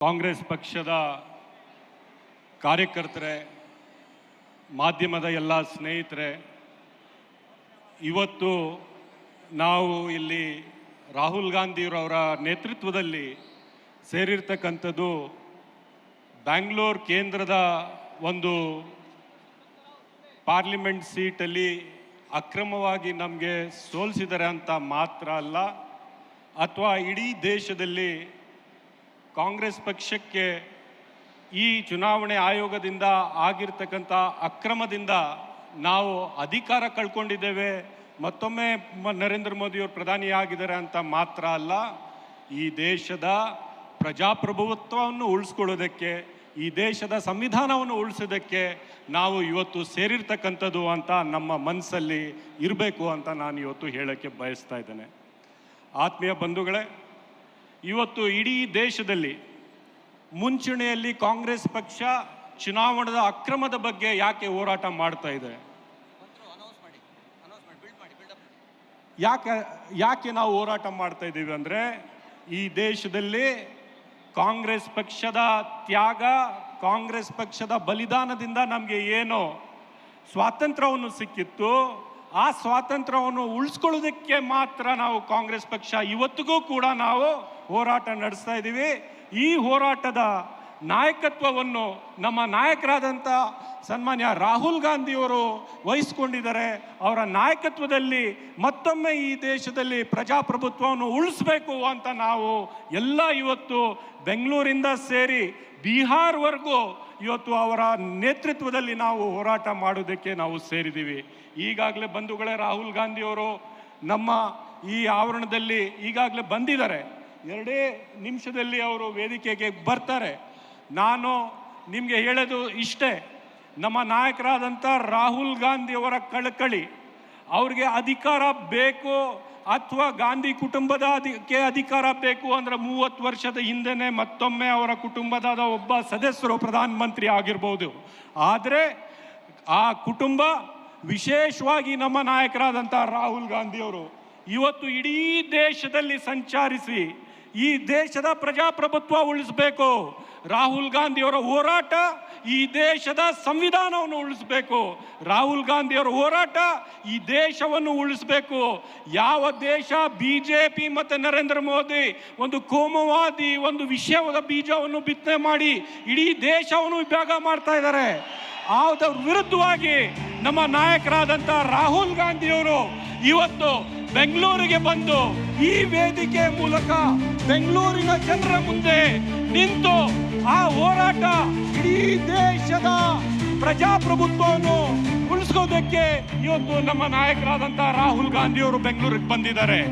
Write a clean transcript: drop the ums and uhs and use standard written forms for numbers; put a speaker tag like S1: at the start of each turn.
S1: ಕಾಂಗ್ರೆಸ್ ಪಕ್ಷದ ಕಾರ್ಯಕರ್ತರೇ, ಮಾಧ್ಯಮದ ಎಲ್ಲ ಸ್ನೇಹಿತರೆ, ಇವತ್ತು ನಾವು ಇಲ್ಲಿ ರಾಹುಲ್ ಗಾಂಧಿಯವರ ನೇತೃತ್ವದಲ್ಲಿ ಸೇರಿರ್ತಕ್ಕಂಥದ್ದು ಬ್ಯಾಂಗ್ಳೂರು ಕೇಂದ್ರದ ಒಂದು ಪಾರ್ಲಿಮೆಂಟ್ ಸೀಟಲ್ಲಿ ಅಕ್ರಮವಾಗಿ ನಮಗೆ ಸೋಲಿಸಿದ್ದಾರೆ ಅಂತ ಮಾತ್ರ ಅಲ್ಲ, ಅಥವಾ ಇಡೀ ದೇಶದಲ್ಲಿ ಕಾಂಗ್ರೆಸ್ ಪಕ್ಷಕ್ಕೆ ಈ ಚುನಾವಣೆ ಆಯೋಗದಿಂದ ಆಗಿರ್ತಕ್ಕಂಥ ಅಕ್ರಮದಿಂದ ನಾವು ಅಧಿಕಾರ ಕಳ್ಕೊಂಡಿದ್ದೇವೆ, ಮತ್ತೊಮ್ಮೆ ನರೇಂದ್ರ ಮೋದಿಯವರು ಪ್ರಧಾನಿಯಾಗಿದ್ದಾರೆ ಅಂತ ಮಾತ್ರ ಅಲ್ಲ, ಈ ದೇಶದ ಪ್ರಜಾಪ್ರಭುತ್ವವನ್ನು ಉಳಿಸ್ಕೊಳ್ಳೋದಕ್ಕೆ, ಈ ದೇಶದ ಸಂವಿಧಾನವನ್ನು ಉಳಿಸೋದಕ್ಕೆ ನಾವು ಇವತ್ತು ಸೇರಿರ್ತಕ್ಕಂಥದ್ದು ಅಂತ ನಮ್ಮ ಮನಸ್ಸಲ್ಲಿ ಇರಬೇಕು ಅಂತ ನಾನು ಇವತ್ತು ಹೇಳೋಕ್ಕೆ ಬಯಸ್ತಾ ಇದ್ದೇನೆ. ಆತ್ಮೀಯ ಬಂಧುಗಳೇ, ಇವತ್ತು ಇಡೀ ದೇಶದಲ್ಲಿ ಮುಂಚೂಣಿಯಲ್ಲಿ ಕಾಂಗ್ರೆಸ್ ಪಕ್ಷ ಚುನಾವಣೆದ ಅಕ್ರಮದ ಬಗ್ಗೆ ಯಾಕೆ ಹೋರಾಟ ಮಾಡ್ತಾ ಇದೆ? ಯಾಕೆ ನಾವು ಹೋರಾಟ ಮಾಡ್ತಾ ಇದ್ದೀವಿ ಅಂದರೆ, ಈ ದೇಶದಲ್ಲಿ ಕಾಂಗ್ರೆಸ್ ಪಕ್ಷದ ತ್ಯಾಗ, ಕಾಂಗ್ರೆಸ್ ಪಕ್ಷದ ಬಲಿದಾನದಿಂದ ನಮಗೆ ಏನೋ ಸ್ವಾತಂತ್ರ್ಯವನ್ನು ಸಿಕ್ಕಿತ್ತು, ಆ ಸ್ವಾತಂತ್ರ್ಯವನ್ನು ಉಳಿಸ್ಕೊಳ್ಳೋದಕ್ಕೆ ಮಾತ್ರ ನಾವು ಕಾಂಗ್ರೆಸ್ ಪಕ್ಷ ಇವತ್ತಿಗೂ ಕೂಡ ನಾವು ಹೋರಾಟ ನಡೆಸ್ತಾ ಇದ್ದೀವಿ. ಈ ಹೋರಾಟದ ನಾಯಕತ್ವವನ್ನು ನಮ್ಮ ನಾಯಕರಾದಂಥ ಸನ್ಮಾನ್ಯ ರಾಹುಲ್ ಗಾಂಧಿಯವರು ವಹಿಸ್ಕೊಂಡಿದ್ದಾರೆ. ಅವರ ನಾಯಕತ್ವದಲ್ಲಿ ಮತ್ತೊಮ್ಮೆ ಈ ದೇಶದಲ್ಲಿ ಪ್ರಜಾಪ್ರಭುತ್ವವನ್ನು ಉಳಿಸ್ಬೇಕು ಅಂತ ನಾವು ಎಲ್ಲ ಇವತ್ತು ಬೆಂಗಳೂರಿಂದ ಸೇರಿ ಬಿಹಾರ್ವರೆಗೂ ಇವತ್ತು ಅವರ ನೇತೃತ್ವದಲ್ಲಿ ನಾವು ಹೋರಾಟ ಮಾಡೋದಕ್ಕೆ ನಾವು ಸೇರಿದ್ದೀವಿ. ಈಗಾಗಲೇ ಬಂಧುಗಳೇ, ರಾಹುಲ್ ಗಾಂಧಿಯವರು ನಮ್ಮ ಈ ಆವರಣದಲ್ಲಿ ಈಗಾಗಲೇ ಬಂದಿದ್ದಾರೆ. 2 ನಿಮಿಷದಲ್ಲಿ ಅವರು ವೇದಿಕೆಗೆ ಬರ್ತಾರೆ. ನಾನು ನಿಮಗೆ ಹೇಳೋದು ಇಷ್ಟೇ, ನಮ್ಮ ನಾಯಕರಾದಂಥ ರಾಹುಲ್ ಗಾಂಧಿಯವರ ಕಳಕಳಿ, ಅವ್ರಿಗೆ ಅಧಿಕಾರ ಬೇಕು ಅಥವಾ ಗಾಂಧಿ ಕುಟುಂಬದ ಅಧಿಕಾರ ಬೇಕು ಅಂದರೆ 30 ವರ್ಷದ ಹಿಂದೆನೇ ಮತ್ತೊಮ್ಮೆ ಅವರ ಕುಟುಂಬದ ಒಬ್ಬ ಸದಸ್ಯರು ಪ್ರಧಾನಮಂತ್ರಿ ಆಗಿರ್ಬೋದು. ಆದರೆ ಆ ಕುಟುಂಬ, ವಿಶೇಷವಾಗಿ ನಮ್ಮ ನಾಯಕರಾದಂಥ ರಾಹುಲ್ ಗಾಂಧಿಯವರು ಇವತ್ತು ಇಡೀ ದೇಶದಲ್ಲಿ ಸಂಚರಿಸಿ ಈ ದೇಶದ ಪ್ರಜಾಪ್ರಭುತ್ವ ಉಳಿಸಬೇಕು. ರಾಹುಲ್ ಗಾಂಧಿಯವರ ಹೋರಾಟ ಈ ದೇಶದ ಸಂವಿಧಾನವನ್ನು ಉಳಿಸಬೇಕು. ರಾಹುಲ್ ಗಾಂಧಿಯವರ ಹೋರಾಟ ಈ ದೇಶವನ್ನು ಉಳಿಸಬೇಕು. ಯಾವ ದೇಶ BJP ಮತ್ತು ನರೇಂದ್ರ ಮೋದಿ ಒಂದು ಕೋಮುವಾದಿ ಒಂದು ವಿಷಯದ ಬೀಜವನ್ನು ಬಿತ್ತನೆ ಮಾಡಿ ಇಡೀ ದೇಶವನ್ನು ವಿಭಾಗ ಮಾಡ್ತಾ ಇದ್ದಾರೆ, ಅದರ ವಿರುದ್ಧವಾಗಿ ನಮ್ಮ ನಾಯಕರಾದಂಥ ರಾಹುಲ್ ಗಾಂಧಿಯವರು ಇವತ್ತು ಬೆಂಗಳೂರಿಗೆ ಬಂದು ಈ ವೇದಿಕೆ ಮೂಲಕ ಬೆಂಗಳೂರಿನ ಜನರ ಮುಂದೆ ನಿಂತು ಆ ಹೋರಾಟ ಇಡೀ ದೇಶದ ಪ್ರಜಾಪ್ರಭುತ್ವವನ್ನು ಉಳಿಸ್ಕೋದಕ್ಕೆ ಇವತ್ತು ನಮ್ಮ ನಾಯಕರಾದಂಥ ರಾಹುಲ್ ಗಾಂಧಿಯವರು ಬೆಂಗಳೂರಿಗೆ ಬಂದಿದ್ದಾರೆ.